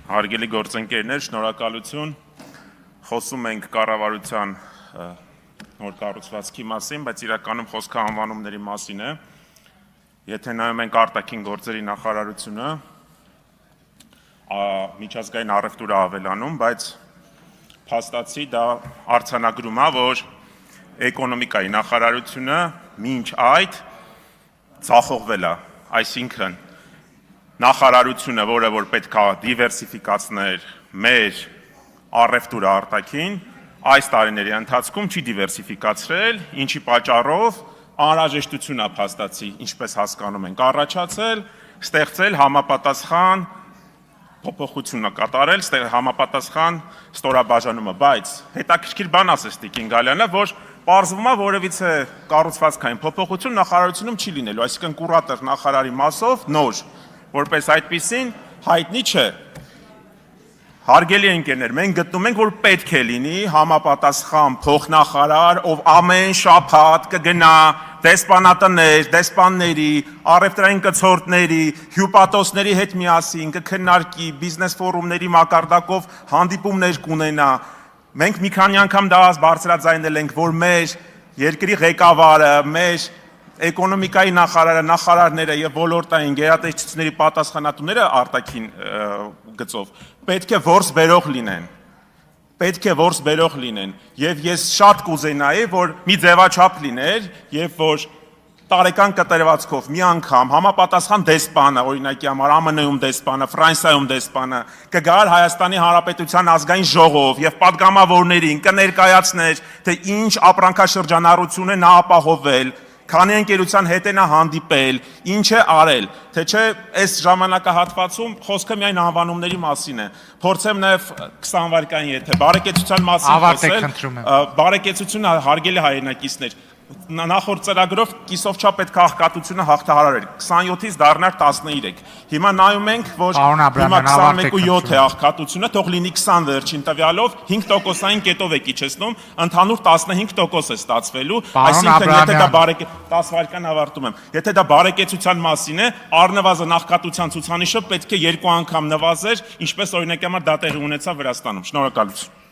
Հարգելի գործընկերներ, շնորհակալություն։ Խոսում ենք կառավարության նոր կառուցվածքի մասին, բայց իրականում խոսքը անվանումների մասին է։ Եթե նայում ենք արտաքին գործերի նախարարությունը, միջազգային առևտուրը ավելանում, բայց փաստացի դա արձանագրում է, որ էկոնոմիկայի նախարարությունը մինչ այդ ձախողվել է, այսինքն նախարարությունը, որը որ պետք է դիվերսիֆիկացներ մեր առևտուրը արտաքին, այս տարիների ընթացքում չի դիվերսիֆիկացրել, ինչի պատճառով անհրաժեշտություն է փաստացի, ինչպես հասկանում ենք, առաջացել, ստեղծել համապատասխան փոփոխություն կատարել, համապատասխան ստորաբաժանումը, բայց հետաքրքիր բան ասես Տիկին Գալյանը, որ պարզվում է որևիցե կառուցվածքային փոփոխություն նախարարությունում չի լինելու, այսինքն կուրատոր նախարարի մասով նոր, որպես այդպիսին հայտնի չէ։ Հարգելի ընկերներ, մենք գտնում ենք, որ պետք է լինի համապատասխան փոխնախարար, ով ամեն շաբաթ կգնա դեսպանատներ, դեսպանների, առևտրային կցորդների, հյուպատոսների հետ միասին կքննարկի, բիզնես ֆորումների մակարդակով հանդիպումներ կունենա։ Մենք մի քանի անգամ դա բարձրաձայնել ենք, որ մեր երկրի ղեկավարը, մեր էկոնոմիկայի նախարարը, նախարարները եւ ոլորտային գերատեսչությունների պատասխանատուները արտաքին գծով պետք է որս բերող լինեն։ Պետք է որս բերող լինեն եւ ես շատ կուզենայի, որ մի ձևաչափ լիներ եւ որ տարեկան կտրվածքով մի անգամ համապատասխան դեսպանը, օրինակի համար ԱՄՆ-ում դեսպանը, Ֆրանսիայում դեսպանը կգար Հայաստանի Հանրապետության ազգային ժողով եւ падգամավորներին կներկայացներ, թե ինչ ապրանքաշրջանառություն է նա ապահովել, քանի ընկերության հետ է նա հանդիպել, ինչ է արել, թե չէ այս ժամանակահատվածում խոսքը միայն անվանումների մասին է։ Փորձեմ նաև 20 վայրկյան եթե բարեկեցության մասին խոսել, բարեկեցությունը հարգելի հայրենակիցներ, նախորդ ծրագրով կիսով չափ պետք է աղքատությունը հաղթահարել 27-ից դառնար 13։ Հիմա նայում ենք, որ հիմա 21.7 է աղքատությունը, թող լինի 20 վերջին տվյալով 5%-ային կետով է իջեցնում, ընդհանուր 15% է ստացվելու, այսինքն եթե դա 10 վայրկյան ավարտում եմ, եթե դա բարեկեցության մասին է, առնվազն աղքատության ցուցանիշը պետք է 2 անգամ նվազեր, ինչպես օրինակի համար դա տեղի ունեցավ Վրաստանում։ Շնորհակալություն։